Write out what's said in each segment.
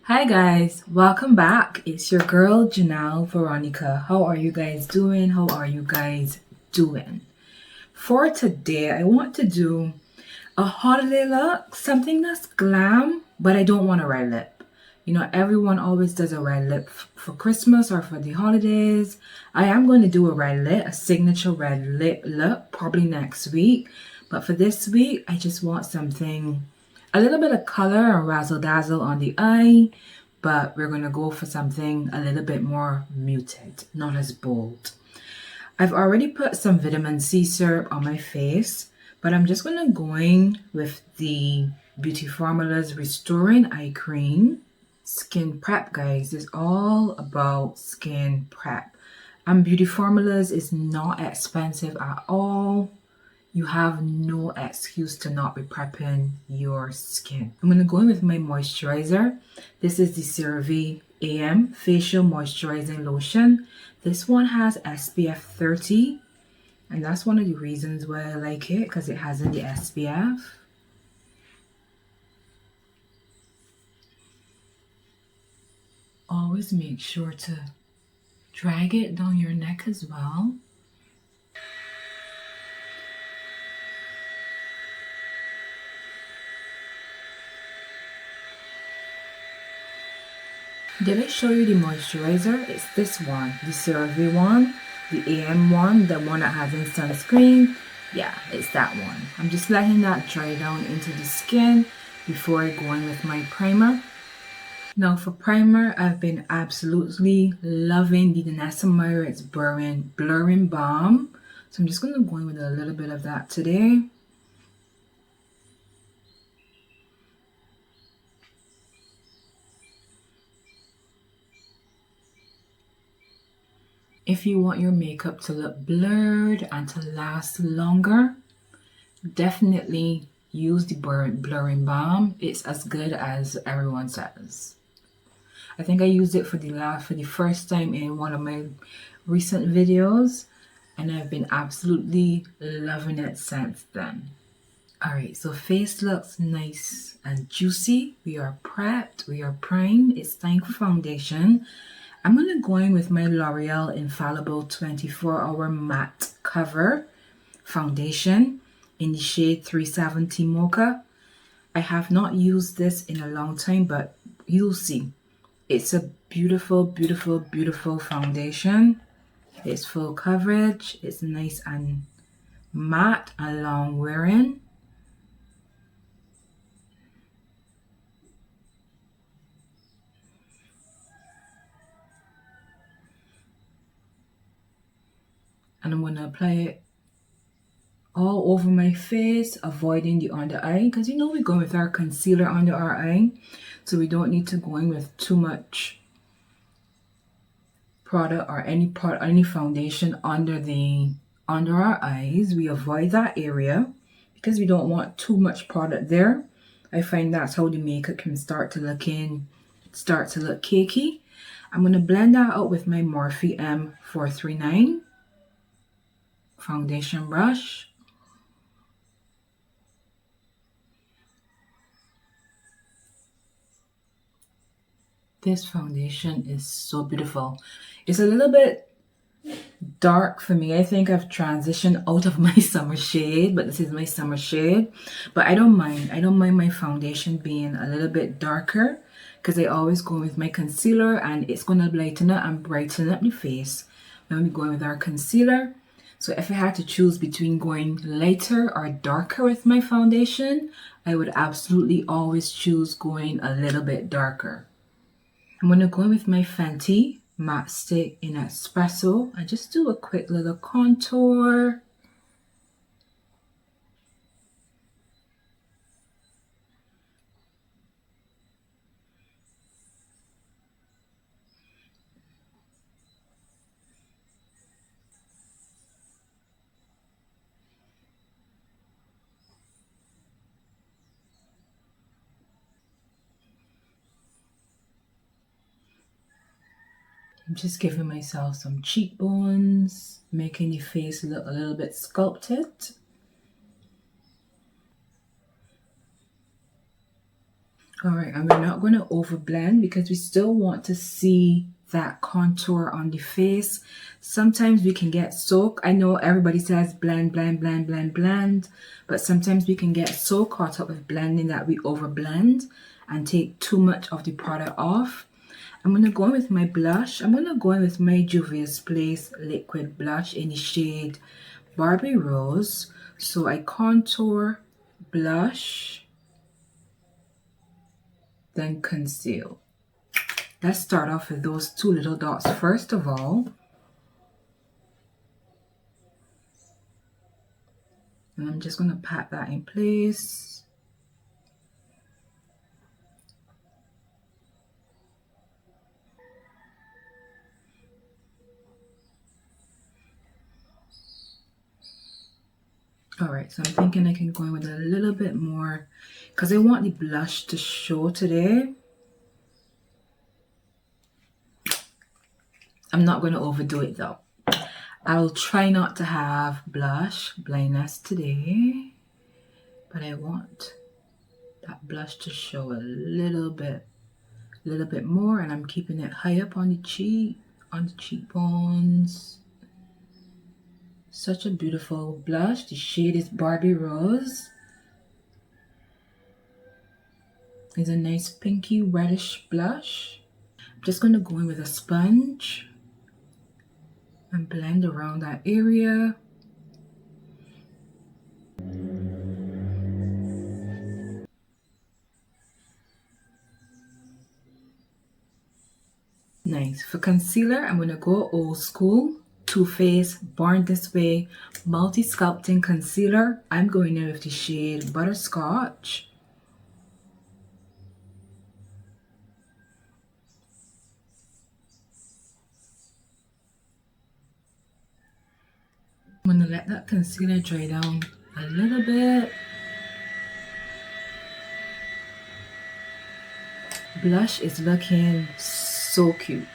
Hi guys, welcome back. It's your girl Janelle Veronica. How are you guys doing? How are you guys doing? For today, I want to do a holiday look, something that's glam, but I don't want a red lip. You know, everyone always does a red lip for Christmas or for the holidays. I am going to do a red lip, a signature red lip look, probably next week. But for this week, I just want something, a little bit of color or razzle dazzle on the eye, but we're going to go for something a little bit more muted, not as bold. I've already put some vitamin C syrup on my face, but I'm just going to go in with the Beauty Formula's Restoring Eye Cream. Skin prep, guys, is all about skin prep. And Beauty Formulas is not expensive at all. You have no excuse to not be prepping your skin. I'm going to go in with my moisturizer. This is the CeraVe AM Facial Moisturizing Lotion. This one has SPF 30, and that's one of the reasons why I like it, because it has the SPF. Always make sure to drag it down your neck as well. Did I show you the moisturizer? It's this one, the CeraVe one, the AM one, the one that has in sunscreen. Yeah, it's that one. I'm just letting that dry down into the skin before I go in with my primer. Now for primer, I've been absolutely loving the Danessa Myricks Blurring Balm. So I'm just going to go in with a little bit of that today. If you want your makeup to look blurred and to last longer, definitely use the blurring balm. It's as good as everyone says. I think I used it for the first time in one of my recent videos, and I've been absolutely loving it since then. Alright, so face looks nice and juicy. We are prepped, we are primed. It's time for foundation. I'm going to go in with my L'Oreal Infallible 24-Hour Matte Cover Foundation in the shade 370 Mocha. I have not used this in a long time, but you'll see. It's a beautiful, beautiful, beautiful foundation. It's full coverage. It's nice and matte and long wearing. And I'm going to apply it all over my face, avoiding the under eye, because you know we're going with our concealer under our eye, so we don't need to go in with too much product or any foundation under our eyes. We avoid that area because we don't want too much product there. I find that's how the makeup can start to look cakey. I'm going to blend that out with my Morphe M439 foundation brush. This foundation is so beautiful. It's a little bit dark for me. I think I've transitioned out of my summer shade, but this is my summer shade. But I don't mind. I don't mind my foundation being a little bit darker, because I always go with my concealer, and it's going to lighten up and brighten up the face when we go with our concealer. So if I had to choose between going lighter or darker with my foundation, I would absolutely always choose going a little bit darker. I'm going to go in with my Fenty Matchstix in Espresso and just do a quick little contour. I'm just giving myself some cheekbones, making the face look a little bit sculpted. All right, and we're not going to overblend because we still want to see that contour on the face. Sometimes we can get so, I know everybody says blend, blend, blend, blend, blend, but sometimes we can get so caught up with blending that we overblend and take too much of the product off. I'm going to go in with my blush. I'm going to go in with my Juvia's Place liquid blush in the shade Barbie Rose. So I contour, blush, then conceal. Let's start off with those two little dots first of all. And I'm just going to pat that in place. Alright, so I'm thinking I can go in with a little bit more because I want the blush to show today. I'm not going to overdo it though. I'll try not to have blush blindness today, but I want that blush to show a little bit more, and I'm keeping it high up on the cheek, on the cheekbones. Such a beautiful blush. The shade is Barbie Rose. It's a nice pinky reddish blush. I'm just going to go in with a sponge and blend around that area. Nice. For concealer, I'm going to go old school. Too Faced Born This Way Multi Sculpting Concealer. I'm going in with the shade Butterscotch. I'm going to let that concealer dry down a little bit. Blush is looking so cute.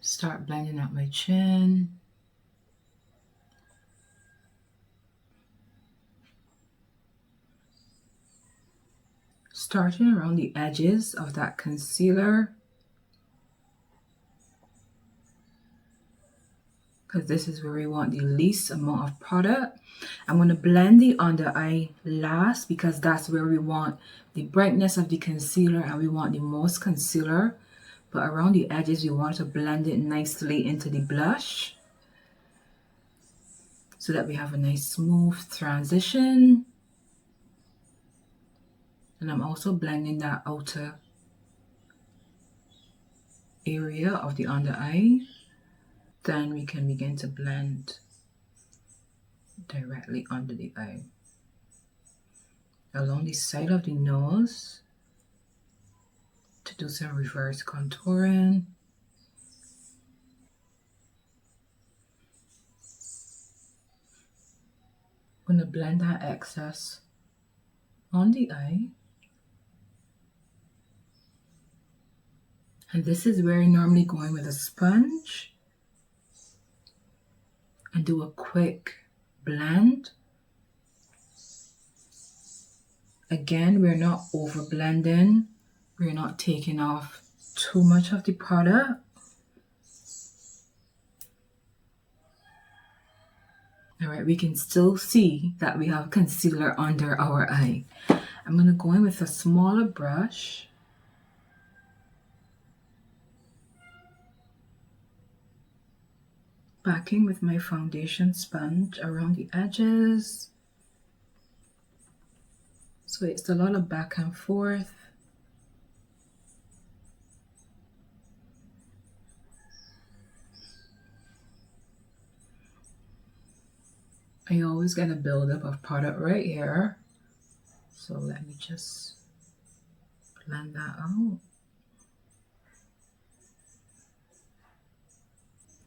Start blending out my chin. Starting around the edges of that concealer, because this is where we want the least amount of product. I'm going to blend the under eye last because that's where we want the brightness of the concealer and we want the most concealer. But around the edges, we want to blend it nicely into the blush so that we have a nice smooth transition. And I'm also blending that outer area of the under eye. Then we can begin to blend directly under the eye. Along the side of the nose to do some reverse contouring. I'm going to blend that excess on the eye. And this is where I normally go in with a sponge and do a quick blend. Again, we're not over blending. We're not taking off too much of the product. All right, we can still see that we have concealer under our eye. I'm going to go in with a smaller brush. Backing with my foundation sponge around the edges. So it's a lot of back and forth. I always get a buildup of product right here. So let me just blend that out.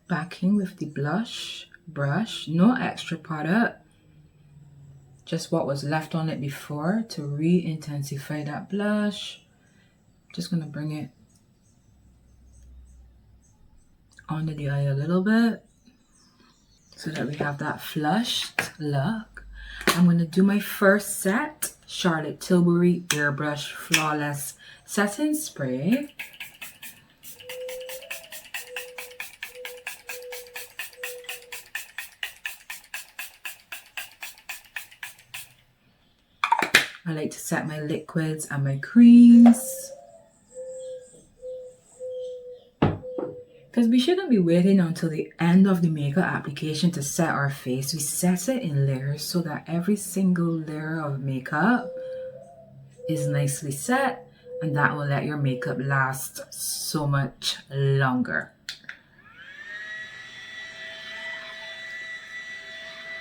Backing with the blush brush, no extra product. Just what was left on it before to re-intensify that blush. Just going to bring it under the eye a little bit so that we have that flushed look. I'm going to do my first set, Charlotte Tilbury Airbrush Flawless Setting Spray. I like to set my liquids and my creams, because we shouldn't be waiting until the end of the makeup application to set our face. We set it in layers so that every single layer of makeup is nicely set, and that will let your makeup last so much longer.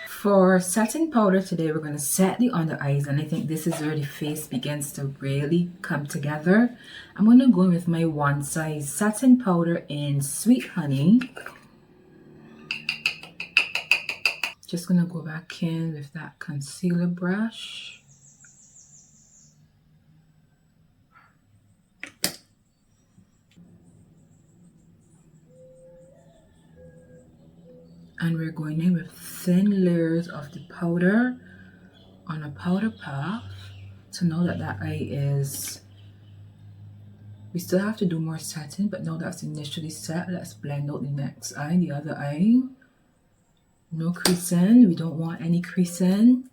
For setting powder today, we're going to set the under eyes, and I think this is where the face begins to really come together. I'm going to go with my One Size setting powder in Sweet Honey. Just going to go back in with that concealer brush. And we're going in with thin layers of the powder on a powder puff to know that that eye is, we still have to do more setting, but now that's initially set, let's blend out the next eye, the other eye. No creasing, we don't want any creasing.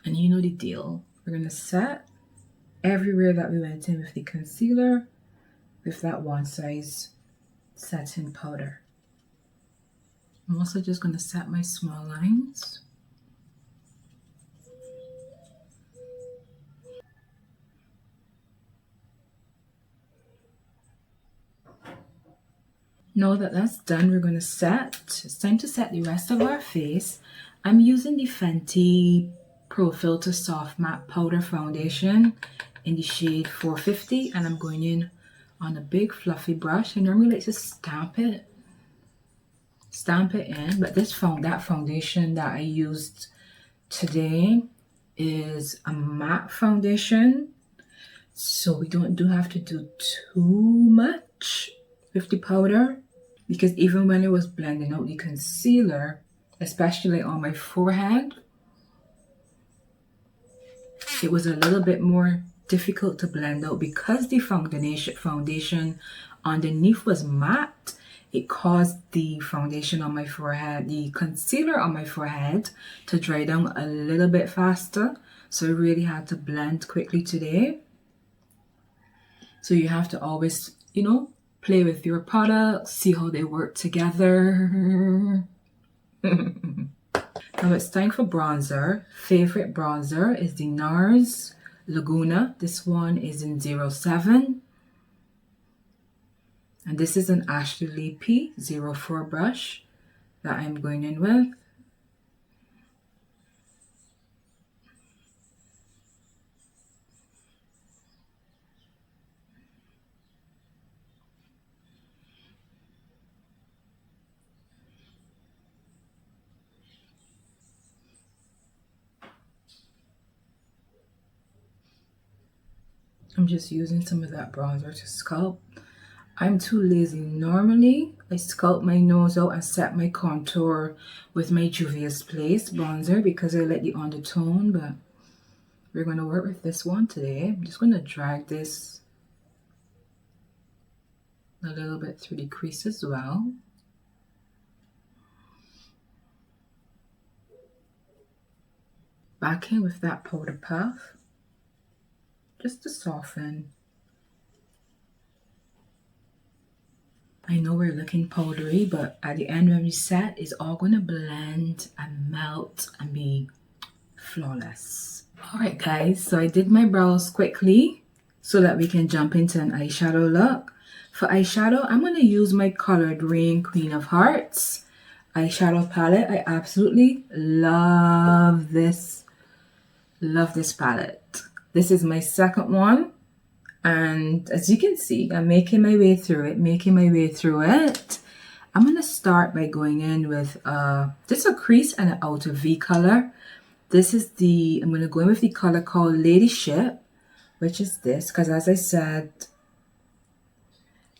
And you know the deal. We're going to set everywhere that we went in with the concealer with that One Size setting powder. I'm also just going to set my small lines. Now that that's done, we're going to set. It's time to set the rest of our face. I'm using the Fenty Pro Filter Soft Matte Powder Foundation in the shade 450, and I'm going in on a big fluffy brush. I normally like to stamp it in, but that foundation that I used today is a matte foundation, so we don't have to do too much with the powder, because even when I was blending out the concealer, especially on my forehead, it was a little bit more difficult to blend out because the foundation underneath was matte. It caused the foundation on my forehead, the concealer on my forehead, to dry down a little bit faster. So I really had to blend quickly today. So you have to always, you know, play with your products, see how they work together. Now it's time for bronzer. Favorite bronzer is the Nars Laguna. This one is in 07. And this is an Ashley Leapy 04 brush that I'm going in with. I'm just using some of that bronzer to sculpt. I'm too lazy. Normally, I sculpt my nose out and set my contour with my Juvia's Place bronzer because I like the undertone, but we're going to work with this one today. I'm just going to drag this a little bit through the crease as well. Back in with that powder puff, just to soften. I know we're looking powdery, but at the end when we set, it's all going to blend and melt and be flawless. Alright guys, so I did my brows quickly. so that we can jump into an eyeshadow look. For eyeshadow, I'm going to use my colored Raine Queen of Hearts eyeshadow palette. I absolutely love this palette. This is my second one, and as you can see, I'm making my way through it. I'm going to start by going in with just a crease and an outer V color. This is I'm going to go in with the color called Ladyship, which is this, because as I said,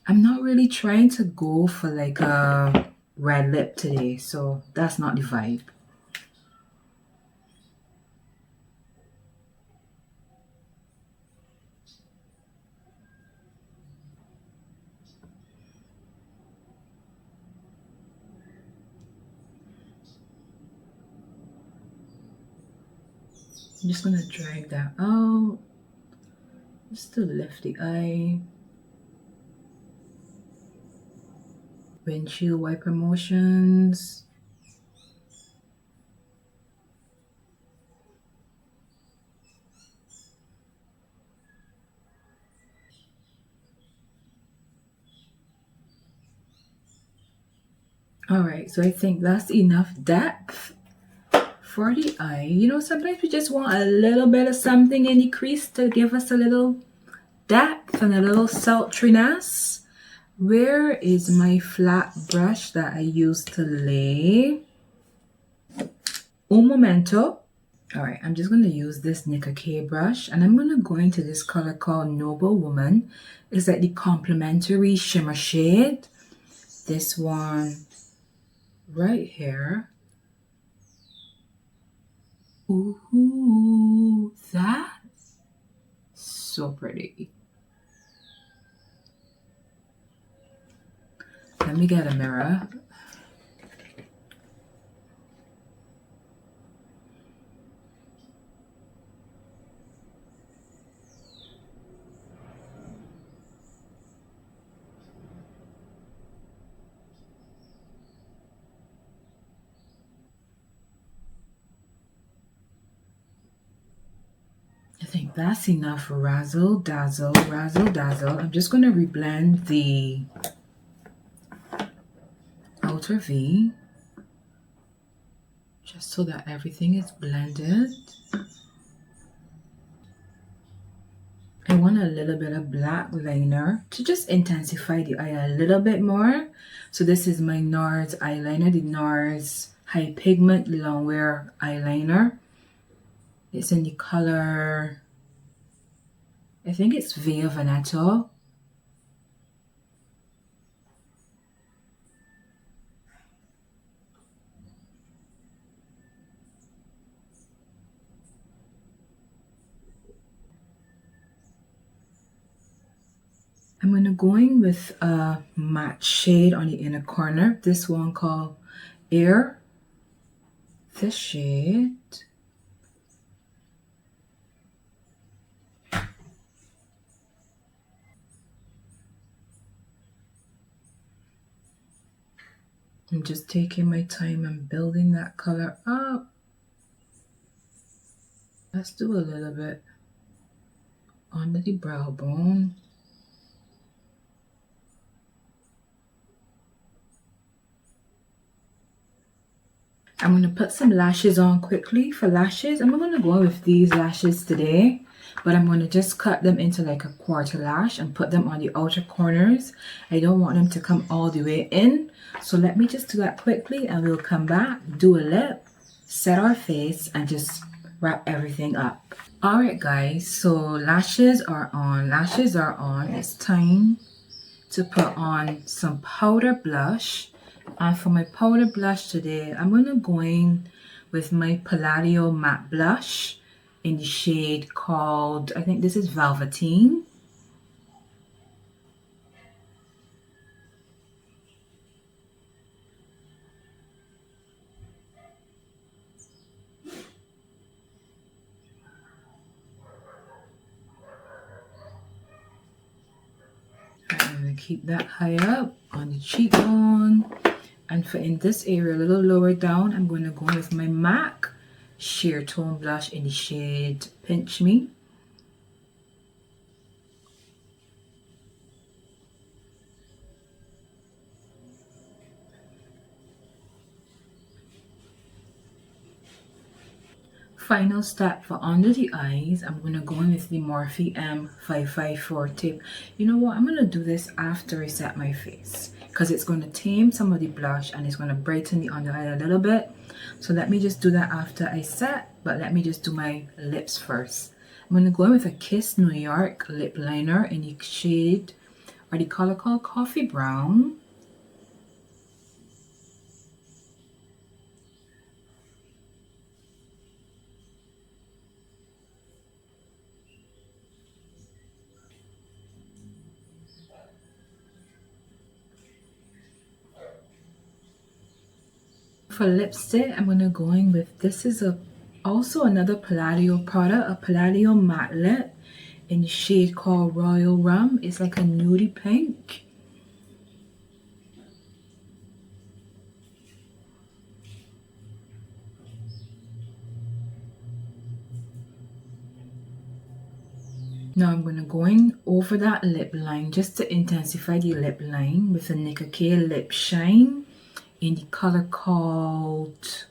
I'm not really trying to go for like a red lip today, so that's not the vibe. I'm just gonna drag that out just to lift the eye. Windshield wiper motions. All right, so I think that's enough depth for the eye. You know, sometimes we just want a little bit of something in the crease to give us a little depth and a little sultriness. Where is my flat brush that I used to lay? Un momento. All right, I'm just going to use this Nicka K brush, and I'm going to go into this color called Noble Woman. It's like the complementary shimmer shade. This one right here. Ooh, that's so pretty. Let me get a mirror. I think that's enough razzle dazzle, razzle dazzle. I'm just going to reblend the outer V just so that everything is blended. I want a little bit of black liner to just intensify the eye a little bit more. So this is my Nars eyeliner, the Nars High Pigment Longwear eyeliner. It's in the color, I think it's Via Veneto. I'm going to go in with a matte shade on the inner corner. This one called Air. This shade. I'm just taking my time and building that color up. Let's do a little bit under the brow bone. I'm going to put some lashes on quickly. For lashes, I'm going to go with these lashes today, but I'm going to just cut them into like a quarter lash and put them on the outer corners. I don't want them to come all the way in. So let me just do that quickly and we'll come back, do a lip, set our face, and just wrap everything up. All right, guys, so lashes are on. It's time to put on some powder blush. And for my powder blush today, I'm going to go in with my Palladio matte blush in the shade called, I think this is Velvetine. I'm going to keep that high up on the cheekbone. And for in this area, a little lower down, I'm going to go with my MAC Sheertone blush in the shade Pinch Me. Final step for under the eyes, I'm going to go in with the Morphe M554 tip. You know what, I'm going to do this after I set my face because it's going to tame some of the blush and it's going to brighten the under eye a little bit. So let me just do that after I set, but let me just do my lips first. I'm going to go in with a Kiss New York lip liner in the shade or the color called Coffee Brown. For lipstick, I'm going to go in with, this is also another Palladio product, a Palladio matte lip in the shade called Royal Rum. It's like a nudie pink. Now I'm going to go in over that lip line just to intensify the lip line with a Nicka K Lip Shine in the color called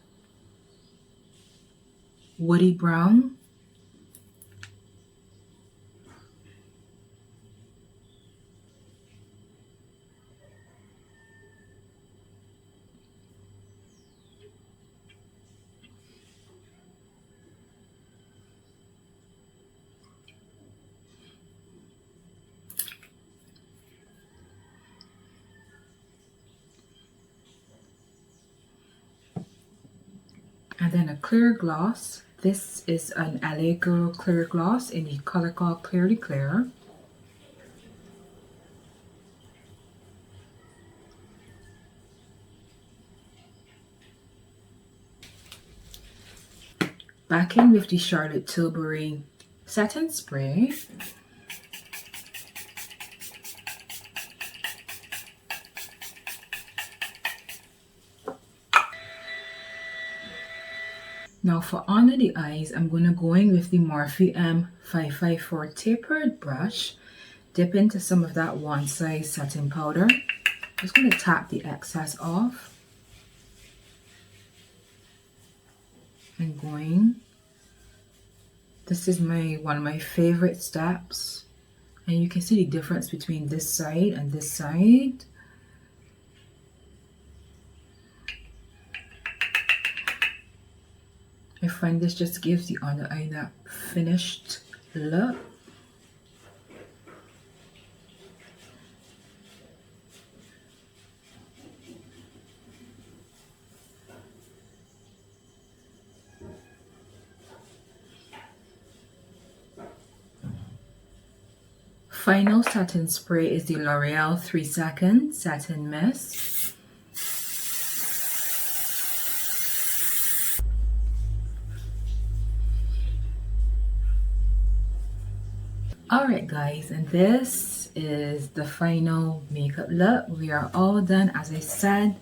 Woody Brown. And then a clear gloss. This is an LA Girl clear gloss in the color called Clearly Clear. Back in with the Charlotte Tilbury Satin Spray. Now for under the eyes, I'm going to go in with the Morphe M554 tapered brush, dip into some of that one size satin powder. Just going to tap the excess off. And going. This is one of my favorite steps. And you can see the difference between this side and this side. I find this just gives the under eye that finished look. Final satin spray is the L'Oreal 3 Second Satin Mist. Alright guys, and this is the final makeup look. We are all done. As I said,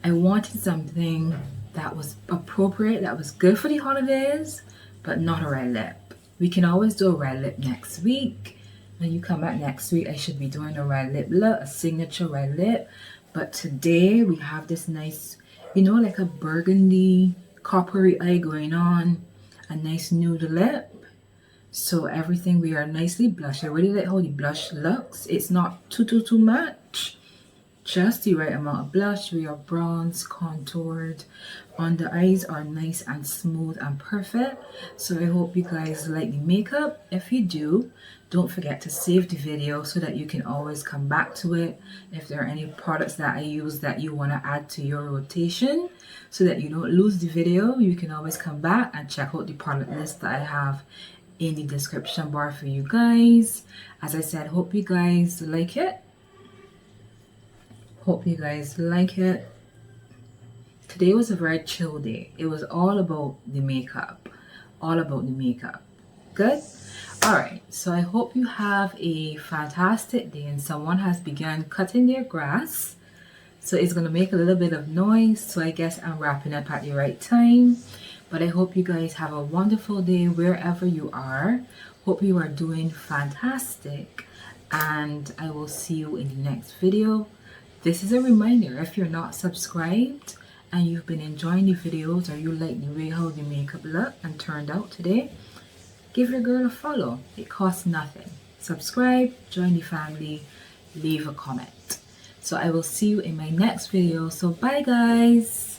I wanted something that was appropriate, that was good for the holidays, but not a red lip. We can always do a red lip next week. When you come back next week, I should be doing a red lip look, a signature red lip. But today we have this nice, you know, like a burgundy coppery eye going on, a nice nude lip. So everything, we are nicely blushed. I really like how the blush looks. It's not too much. Just the right amount of blush. We are bronze, contoured. Under eyes are nice and smooth and perfect. So I hope you guys like the makeup. If you do, don't forget to save the video so that you can always come back to it. If there are any products that I use that you want to add to your rotation so that you don't lose the video, you can always come back and check out the product list that I have in the description bar for you guys. As I said, hope you guys like it. Hope you guys like it. Today was a very chill day. It was all about the makeup. All about the makeup. Good? Alright, so I hope you have a fantastic day and someone has begun cutting their grass. So it's going to make a little bit of noise. So I guess I'm wrapping up at the right time. But I hope you guys have a wonderful day wherever you are. Hope you are doing fantastic. And I will see you in the next video. This is a reminder, if you're not subscribed and you've been enjoying the videos, or you like the way how the makeup looked and turned out today, give your girl a follow. It costs nothing. Subscribe, join the family, leave a comment. So I will see you in my next video. So bye guys.